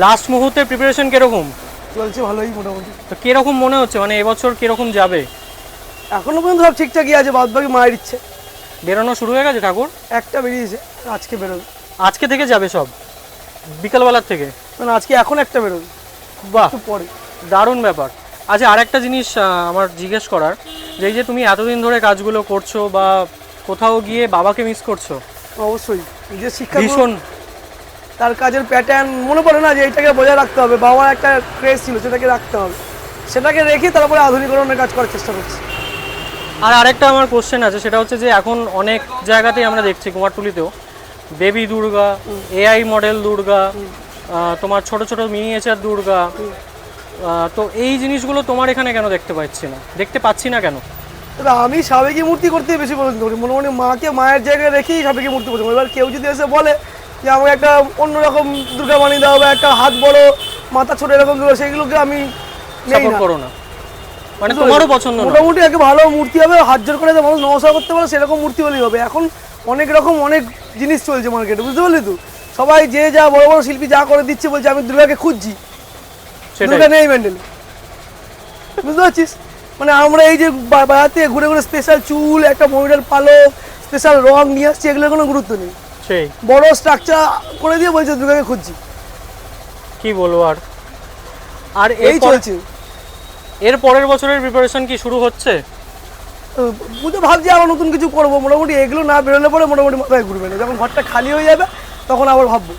Last মুহূর্তের preparation কিরকম চলছে? ভালোই মোটামুটি। তো কিরকম মনে হচ্ছে, মানে এবছর কিরকম যাবে? এখনো পর্যন্ত সব ঠিকঠাকই আছে, বাদ বাকি মায়ের ইচ্ছে। বেরোনো শুরু হয়ে গেছে ঠাকুর? একটা বেরিয়েছে, আজকে বেরোবে। আজকে থেকে যাবে সব বিকালবেলার থেকে? মানে আজকে এখন একটা বেরোবে, বাহ, পরে। দারুণ ব্যাপার। আচ্ছা, আরেকটা জিনিস আমার জিজ্ঞেস করার, যে এই যে তুমি এতদিন ধরে কাজগুলো করছো বা কোথাও গিয়ে বাবাকে মিস করছো? অবশ্যই, যে শিক্ষা ভীষণ। তার কাজের প্যাটার্ন মনে পড়ে না যে এইটাকে বজায় রাখতে হবে, বাবার একটা ক্রেজ ছিল সেটাকে রাখতে হবে, সেটাকে রেখে তারপরে আধুনিকরণের কাজ করার চেষ্টা করছি। আর আরেকটা আমার কোশ্চেন আছে, সেটা হচ্ছে যে এখন অনেক জায়গাতেই আমরা দেখছি কুমারটুলিতেও baby Durga, AI model Durga, তোমার ছোট ছোট মিনিয়েচার দুর্গা, তো এই জিনিসগুলো তোমার এখানে কেন দেখতে পাচ্ছি না কেন? তবে আমি সাবেকি মূর্তি করতে বেশি পছন্দ করি, মোটামুটি মাকে মায়ের জায়গায় রেখেই সাবেকি মূর্তি পছন্দ করি। এবার কেউ যদি এসে বলে যে আমাকে একটা অন্যরকম দুর্গা বানিয়ে দাও বা একটা হাত বড় মাথা ছোট এরকম দুর্গা, সেইগুলোকে আমি সাপোর্ট করো না, মানে তোমারও পছন্দ না? মোটামুটি একটা ভালো মূর্তি হবে, হাত জোর করে মানুষ নমস্কার করতে পারে সেরকম মূর্তি হলেই হবে। এখন অনেক রকম অনেক জিনিস চলছে মার্কেটে, বুঝতে পারলি তো? সবাই যে যা বড় বড় শিল্পী যা করে দিচ্ছে, বলছে আমি দুর্গাকে খুঁজছি, দুর্গা নেই মেন্ডেলে, বুঝতে পারছিস? মানে আমরা এই যে বাজার থেকে ঘুরে ঘুরে স্পেশাল চুল, একটা ময়ূরের পালক, স্পেশাল রং নিয়ে আসছি, এগুলোর কোনো গুরুত্ব নেই। সেই বড় স্ট্রাকচার করে দিয়ে বলছে দুর্গাকে খুঁজছি, কি বলবো। আর এই চলছে। এর পরের বছরের প্রিপারেশন কি শুরু হচ্ছে? বুঝতে ভাবছি আবার নতুন কিছু করবো, মোটামুটি এগুলো না বেরোলে পরে মোটামুটি মাথায় ঘুরবে না, যখন ঘরটা খালি হয়ে যাবে তখন আবার ভাববো।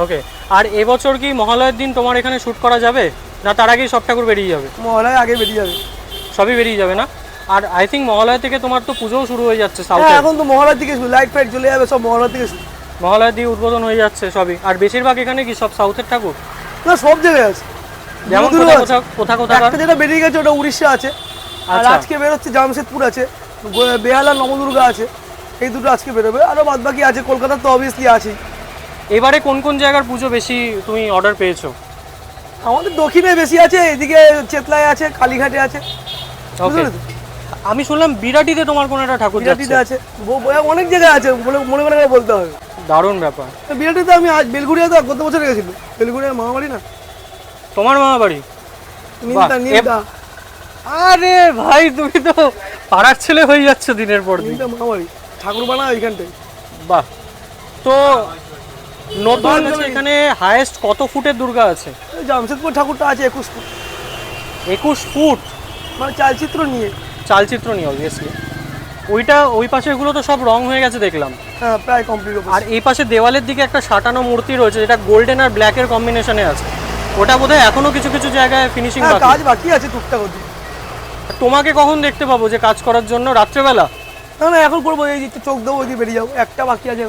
ওকে। আর এবছর কি মহালয়ের দিন তোমার এখানে শ্যুট করা যাবে, না তার আগেই সব ঠাকুর বেরিয়ে যাবে? মহালয় আগে বেরিয়ে যাবে, সবই বেরিয়ে যাবে না? আর আই থিঙ্ক মহালয় থেকে তোমার তো পুজোও শুরু হয়ে যাচ্ছে সাউথে। এখন তো মহালয় থেকে শুরু, লাইট ফাইট চলে যাবে সব মহালয় থেকে শুরু। মহালয় দিয়ে উদ্বোধন হয়ে যাচ্ছে সবই। আর বেশিরভাগ এখানে কি সব সাউথের ঠাকুর? না, সব জায়গায় আছে, যেমন কোথা একটা যেটা বেরিয়ে গেছে ওটা উড়িষ্যা আছে, আর আজকে বেরোচ্ছে জামশেদপুর আছে, বেহালা নবদুর্গা আছে, এই দুটো আজকে বেরোবে। আরও বাদ বাকি আছে, কলকাতা তো অবভিয়াসলি আছেই। এবারে কোন কোন জায়গার পুজো বেশি তুমি অর্ডার পেয়েছো? আমাদের দক্ষিণে বেশি আছে, এদিকে চেতলায় আছে, কালীঘাটে আছে। ওকে। আমি শুনলাম বিরাটিতে তোমার কোনো একটা ঠাকুর বিরাটিতে আছে, অনেক জায়গায় আছে, মনে মনে বলতে হবে। দারুণ ব্যাপার। বিরাটিতে আমি আজ বেলগুড়িয়া তো গত বছর গেছিল, বেলগুড়িয়া মামাবাড়ি না? তোমার মামাবাড়ি? নিমতা। আরে ভাই, তুমি তো পাড়ার ছেলে হয়ে যাচ্ছে দিনের পর দিন। মামাবাড়ি ঠাকুর বানা ওইখানটায়। বাহ। তো নতুন এখানে হাইয়েস্ট কত ফুটের দুর্গা আছে? জামশেদপুর ঠাকুরটা আছে 21 ফুট। 21 ফুট? মানে চালচিত্র নিয়ে অবভিয়াসলি। ওই পাশেগুলো তো সব রং হয়ে গেছে দেখলাম। হ্যাঁ, প্রায় কমপ্লিট। আর এই পাশে দেওয়ালের দিকে একটা সাঁটানো মূর্তি রয়েছে, যেটা গোল্ডেন আর ব্ল্যাকের কম্বিনেশনে আছে, ওটা বোধহয় এখনো কিছু কিছু জায়গায় ফিনিশিং কাজ বাকি আছে টুকটাক। তোমাকে কখন দেখতে পাবো যে কাজ করার জন্য? রাত্রেবেলা? না, এখন করবো, এই যে চোখ দেবো, ওই বেরিয়ে যাবো, একটা বাকি আছে।